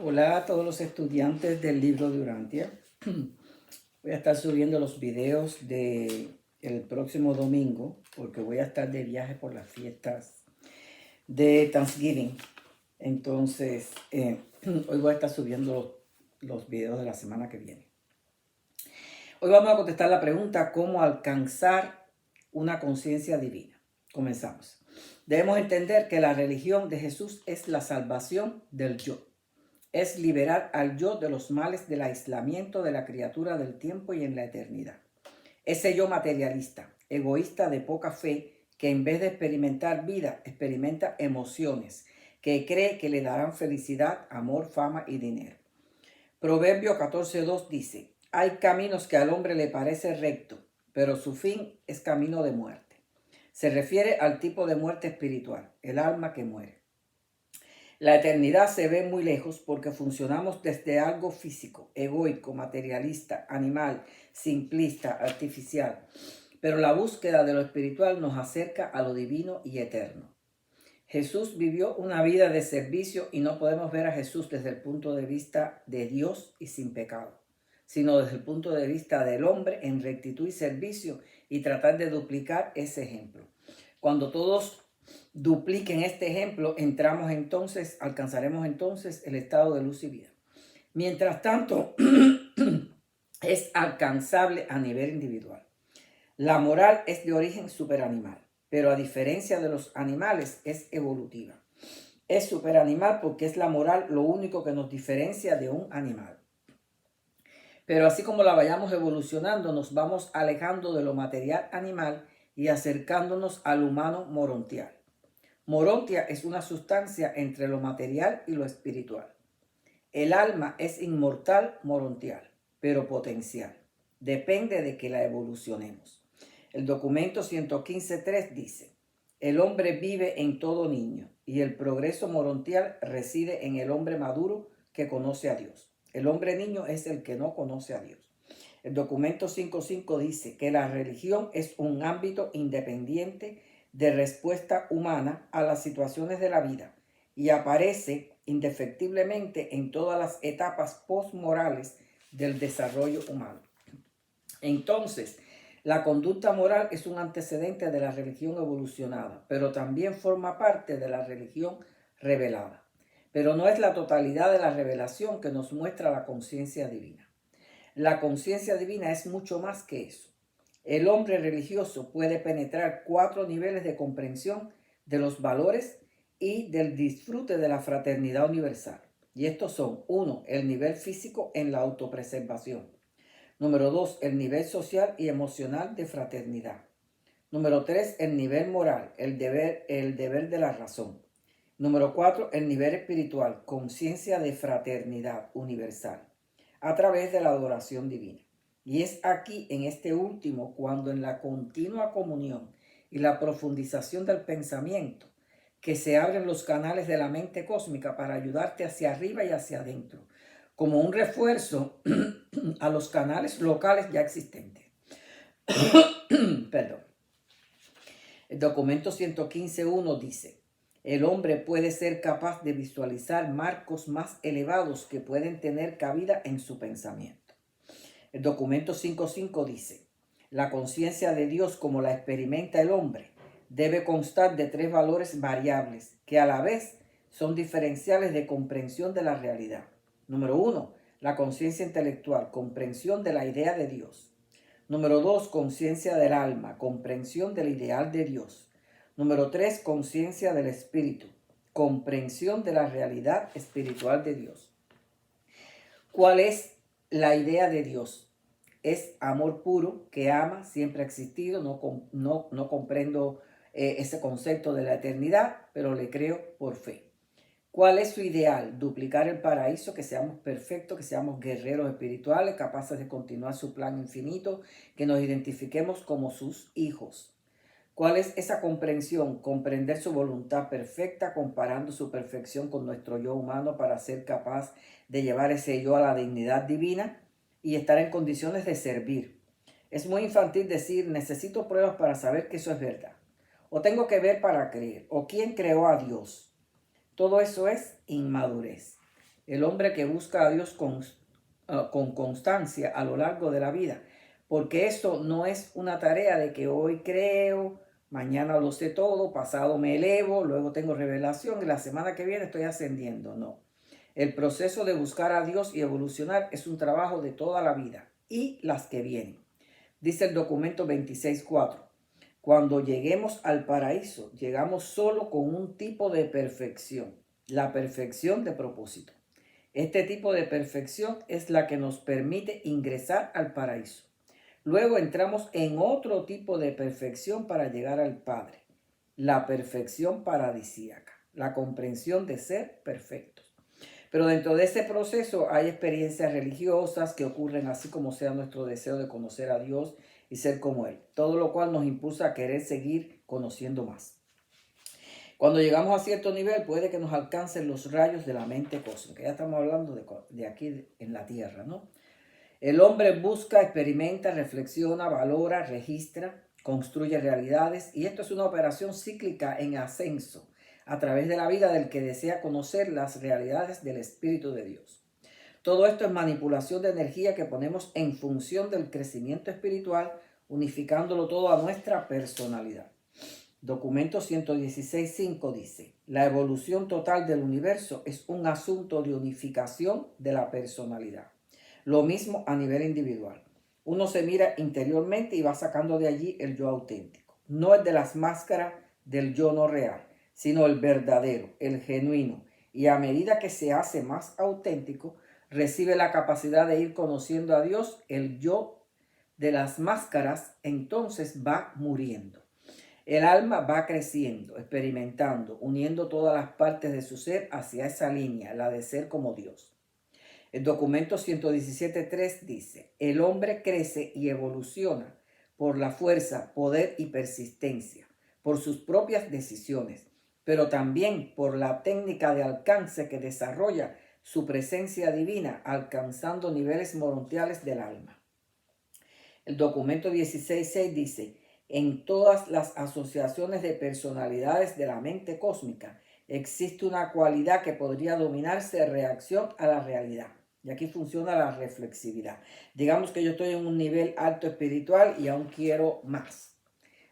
Hola a todos los estudiantes del libro de Urantia. Voy a estar subiendo los videos de el próximo domingo porque voy a estar de viaje por las fiestas de Thanksgiving. Entonces, hoy voy a estar subiendo los videos de la semana que viene. Hoy vamos a contestar la pregunta: ¿cómo alcanzar una conciencia divina? Comenzamos. Debemos entender que la religión de Jesús es la salvación del yo. Es liberar al yo de los males del aislamiento de la criatura del tiempo y en la eternidad. Ese yo materialista, egoísta de poca fe, que en vez de experimentar vida, experimenta emociones, que cree que le darán felicidad, amor, fama y dinero. Proverbio 14:2 dice: hay caminos que al hombre le parece recto, pero su fin es camino de muerte. Se refiere al tipo de muerte espiritual, el alma que muere. La eternidad se ve muy lejos porque funcionamos desde algo físico, egoico, materialista, animal, simplista, artificial. Pero la búsqueda de lo espiritual nos acerca a lo divino y eterno. Jesús vivió una vida de servicio y no podemos ver a Jesús desde el punto de vista de Dios y sin pecado, sino desde el punto de vista del hombre en rectitud y servicio, y tratar de duplicar ese ejemplo. Cuando todos dupliquen este ejemplo, alcanzaremos entonces el estado de luz y vida. Mientras tanto, es alcanzable a nivel individual. La moral es de origen superanimal, pero a diferencia de los animales es evolutiva. Es superanimal porque es la moral lo único que nos diferencia de un animal. Pero así como la vayamos evolucionando, nos vamos alejando de lo material animal y acercándonos al humano morontial. Morontia es una sustancia entre lo material y lo espiritual. El alma es inmortal morontial, pero potencial. Depende de que la evolucionemos. El documento 115.3 dice: el hombre vive en todo niño y el progreso morontial reside en el hombre maduro que conoce a Dios. El hombre niño es el que no conoce a Dios. El documento 5.5 dice que la religión es un ámbito independiente de respuesta humana a las situaciones de la vida y aparece indefectiblemente en todas las etapas postmorales del desarrollo humano. Entonces, la conducta moral es un antecedente de la religión evolucionada, pero también forma parte de la religión revelada. Pero no es la totalidad de la revelación que nos muestra la conciencia divina. La conciencia divina es mucho más que eso. El hombre religioso puede penetrar 4 niveles de comprensión de los valores y del disfrute de la fraternidad universal. Y estos son: 1, el nivel físico en la autopreservación. Número 2, el nivel social y emocional de fraternidad. Número 3, el nivel moral, el deber de la razón. Número 4, el nivel espiritual, conciencia de fraternidad universal, a través de la adoración divina. Y es aquí, en este último, cuando en la continua comunión y la profundización del pensamiento, que se abren los canales de la mente cósmica para ayudarte hacia arriba y hacia adentro, como un refuerzo a los canales locales ya existentes. Perdón. El documento 115.1 dice: el hombre puede ser capaz de visualizar marcos más elevados que pueden tener cabida en su pensamiento. El documento 5.5 dice: la conciencia de Dios como la experimenta el hombre debe constar de 3 valores variables que a la vez son diferenciales de comprensión de la realidad. Número 1, la conciencia intelectual, comprensión de la idea de Dios. Número 2, conciencia del alma, comprensión del ideal de Dios. Número 3, conciencia del espíritu, comprensión de la realidad espiritual de Dios. ¿Cuál es la idea de Dios? Es amor puro, que ama, siempre ha existido. No comprendo ese concepto de la eternidad, pero le creo por fe. ¿Cuál es su ideal? Duplicar el paraíso, que seamos perfectos, que seamos guerreros espirituales, capaces de continuar su plan infinito, que nos identifiquemos como sus hijos. ¿Cuál es esa comprensión? Comprender su voluntad perfecta, comparando su perfección con nuestro yo humano para ser capaz de llevar ese yo a la dignidad divina y estar en condiciones de servir. Es muy infantil decir: necesito pruebas para saber que eso es verdad, o tengo que ver para creer, o quién creó a Dios. Todo eso es inmadurez. el hombre que busca a Dios con constancia a lo largo de la vida, porque esto no es una tarea de que hoy creo, mañana lo sé todo, pasado me elevo, luego tengo revelación y la semana que viene estoy ascendiendo. No. El proceso de buscar a Dios y evolucionar es un trabajo de toda la vida y las que vienen. Dice el documento 26.4. Cuando lleguemos al paraíso, llegamos solo con un tipo de perfección, la perfección de propósito. Este tipo de perfección es la que nos permite ingresar al paraíso. Luego entramos en otro tipo de perfección para llegar al Padre, la perfección paradisíaca, la comprensión de ser perfectos. Pero dentro de ese proceso hay experiencias religiosas que ocurren así como sea nuestro deseo de conocer a Dios y ser como Él, todo lo cual nos impulsa a querer seguir conociendo más. Cuando llegamos a cierto nivel puede que nos alcancen los rayos de la mente cósmica. Ya estamos hablando de aquí en la Tierra, ¿no? El hombre busca, experimenta, reflexiona, valora, registra, construye realidades y esto es una operación cíclica en ascenso a través de la vida del que desea conocer las realidades del Espíritu de Dios. Todo esto es manipulación de energía que ponemos en función del crecimiento espiritual, unificándolo todo a nuestra personalidad. Documento 116.5 dice, la evolución total del universo es un asunto de unificación de la personalidad. Lo mismo a nivel individual. Uno se mira interiormente y va sacando de allí el yo auténtico. No el de las máscaras del yo no real, sino el verdadero, el genuino. Y a medida que se hace más auténtico, recibe la capacidad de ir conociendo a Dios. El yo de las máscaras entonces va muriendo. El alma va creciendo, experimentando, uniendo todas las partes de su ser hacia esa línea, la de ser como Dios. El documento 117.3 dice, el hombre crece y evoluciona por la fuerza, poder y persistencia, por sus propias decisiones, pero también por la técnica de alcance que desarrolla su presencia divina, alcanzando niveles morontiales del alma. El documento 16.6 dice, en todas las asociaciones de personalidades de la mente cósmica existe una cualidad que podría dominarse de reacción a la realidad. Y aquí funciona la reflexividad. Digamos que yo estoy en un nivel alto espiritual y aún quiero más.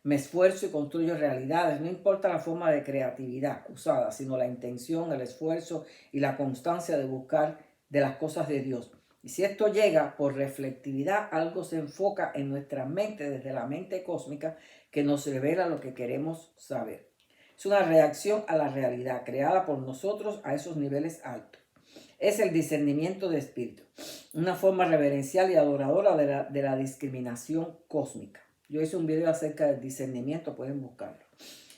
Me esfuerzo y construyo realidades. No importa la forma de creatividad usada, sino la intención, el esfuerzo y la constancia de buscar de las cosas de Dios. Y si esto llega por reflectividad, algo se enfoca en nuestra mente desde la mente cósmica que nos revela lo que queremos saber. Es una reacción a la realidad creada por nosotros a esos niveles altos. Es el discernimiento de espíritu, una forma reverencial y adoradora de la discriminación cósmica. Yo hice un video acerca del discernimiento, pueden buscarlo.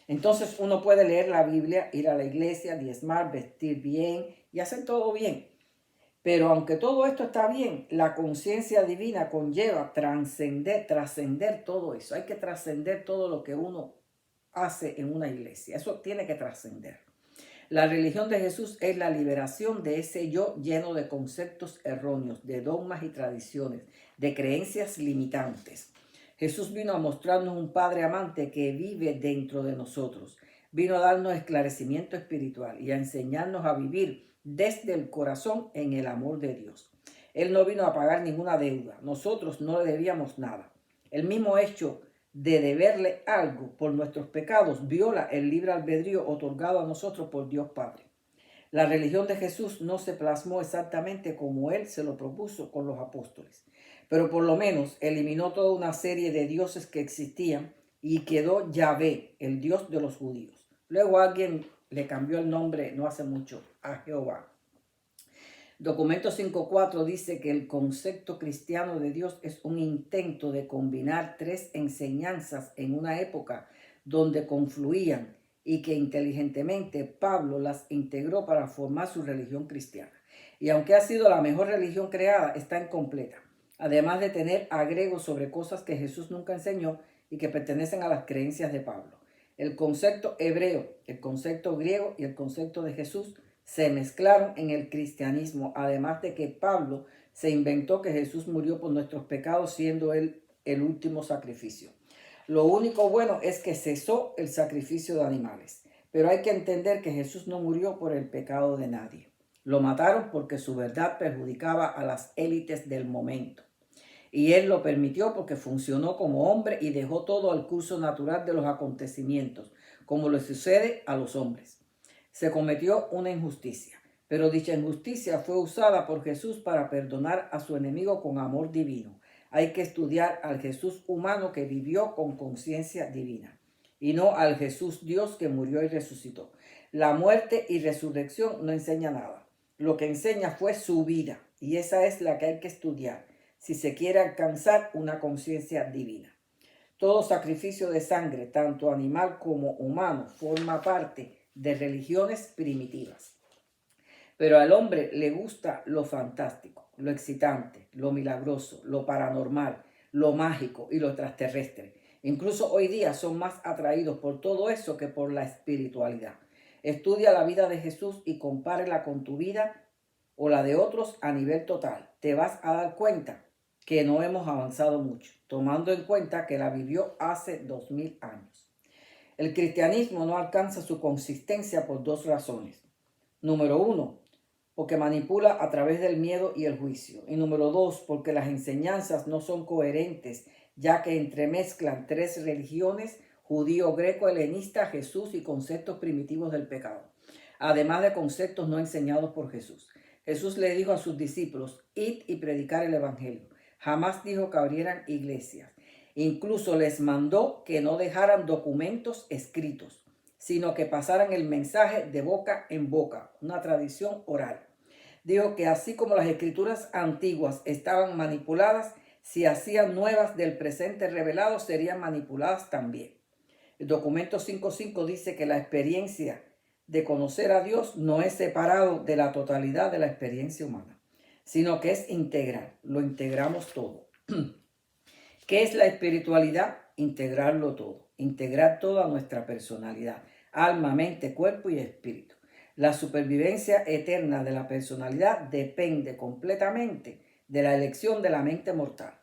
Entonces uno puede leer la Biblia, ir a la iglesia, diezmar, vestir bien y hacer todo bien. Pero aunque todo esto está bien, la conciencia divina conlleva trascender todo eso. Hay que trascender todo lo que uno hace en una iglesia. Eso tiene que trascender. La religión de Jesús es la liberación de ese yo lleno de conceptos erróneos, de dogmas y tradiciones, de creencias limitantes. Jesús vino a mostrarnos un Padre amante que vive dentro de nosotros. Vino a darnos esclarecimiento espiritual y a enseñarnos a vivir desde el corazón en el amor de Dios. Él no vino a pagar ninguna deuda. Nosotros no le debíamos nada. El mismo hecho de deberle algo por nuestros pecados viola el libre albedrío otorgado a nosotros por Dios Padre. La religión de Jesús no se plasmó exactamente como Él se lo propuso con los apóstoles, pero por lo menos eliminó toda una serie de dioses que existían y quedó Yahvé, el Dios de los judíos. Luego alguien le cambió el nombre no hace mucho a Jehová. Documento 5.4 dice que el concepto cristiano de Dios es un intento de combinar tres enseñanzas en una época donde confluían y que inteligentemente Pablo las integró para formar su religión cristiana. Y aunque ha sido la mejor religión creada, está incompleta, además de tener agregos sobre cosas que Jesús nunca enseñó y que pertenecen a las creencias de Pablo. El concepto hebreo, el concepto griego y el concepto de Jesús se mezclaron en el cristianismo, además de que Pablo se inventó que Jesús murió por nuestros pecados siendo él el último sacrificio. Lo único bueno es que cesó el sacrificio de animales, pero hay que entender que Jesús no murió por el pecado de nadie. Lo mataron porque su verdad perjudicaba a las élites del momento. Y él lo permitió porque funcionó como hombre y dejó todo al curso natural de los acontecimientos, como le sucede a los hombres. Se cometió una injusticia, pero dicha injusticia fue usada por Jesús para perdonar a su enemigo con amor divino. Hay que estudiar al Jesús humano que vivió con conciencia divina y no al Jesús Dios que murió y resucitó. La muerte y resurrección no enseña nada. Lo que enseña fue su vida y esa es la que hay que estudiar si se quiere alcanzar una conciencia divina. Todo sacrificio de sangre, tanto animal como humano, forma parte de religiones primitivas. Pero al hombre le gusta lo fantástico, lo excitante, lo milagroso, lo paranormal, lo mágico y lo extraterrestre. Incluso hoy día son más atraídos por todo eso que por la espiritualidad. Estudia la vida de Jesús y compárela con tu vida o la de otros a nivel total. Te vas a dar cuenta que no hemos avanzado mucho, tomando en cuenta que la vivió hace 2000 años. El cristianismo no alcanza su consistencia por dos razones. Número 1, porque manipula a través del miedo y el juicio. Y número 2, porque las enseñanzas no son coherentes, ya que entremezclan tres religiones, judío, greco, helenista, Jesús y conceptos primitivos del pecado, además de conceptos no enseñados por Jesús. Jesús le dijo a sus discípulos, id y predicar el evangelio. Jamás dijo que abrieran iglesias. Incluso les mandó que no dejaran documentos escritos, sino que pasaran el mensaje de boca en boca, una tradición oral. Dijo que así como las escrituras antiguas estaban manipuladas, si hacían nuevas del presente revelado, serían manipuladas también. El documento 5.5 dice que la experiencia de conocer a Dios no es separado de la totalidad de la experiencia humana, sino que es integral, lo integramos todo. ¿Qué es la espiritualidad? Integrarlo todo, integrar toda nuestra personalidad, alma, mente, cuerpo y espíritu. La supervivencia eterna de la personalidad depende completamente de la elección de la mente mortal.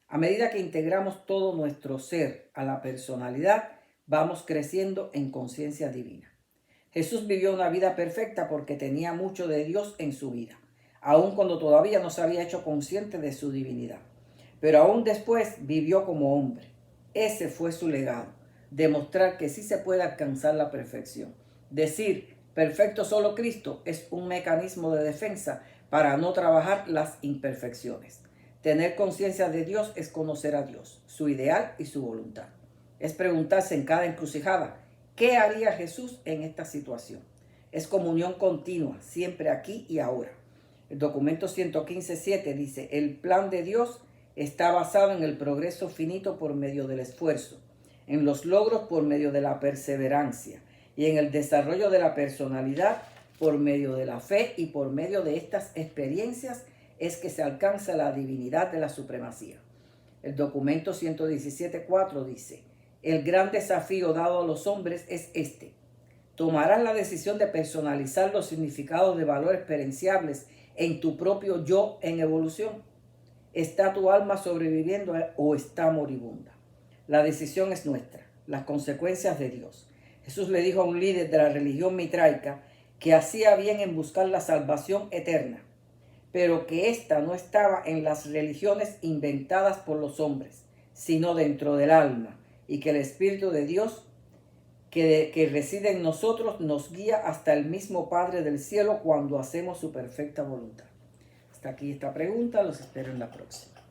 A medida que integramos todo nuestro ser a la personalidad, vamos creciendo en conciencia divina. Jesús vivió una vida perfecta porque tenía mucho de Dios en su vida, aun cuando todavía no se había hecho consciente de su divinidad. Pero aún después vivió como hombre. Ese fue su legado, demostrar que sí se puede alcanzar la perfección. Decir, perfecto solo Cristo, es un mecanismo de defensa para no trabajar las imperfecciones. Tener conciencia de Dios es conocer a Dios, su ideal y su voluntad. Es preguntarse en cada encrucijada, ¿qué haría Jesús en esta situación? Es comunión continua, siempre aquí y ahora. El documento 115.7 dice, el plan de Dios está basado en el progreso finito por medio del esfuerzo, en los logros por medio de la perseverancia y en el desarrollo de la personalidad por medio de la fe, y por medio de estas experiencias es que se alcanza la divinidad de la supremacía. El documento 117.4 dice, el gran desafío dado a los hombres es este. ¿Tomarás la decisión de personalizar los significados de valores perenciables en tu propio yo en evolución? ¿Está tu alma sobreviviendo o está moribunda? La decisión es nuestra, las consecuencias de Dios. Jesús le dijo a un líder de la religión mitraica que hacía bien en buscar la salvación eterna, pero que ésta no estaba en las religiones inventadas por los hombres, sino dentro del alma, y que el Espíritu de Dios que reside en nosotros nos guía hasta el mismo Padre del cielo cuando hacemos su perfecta voluntad. Hasta aquí esta pregunta, los espero en la próxima.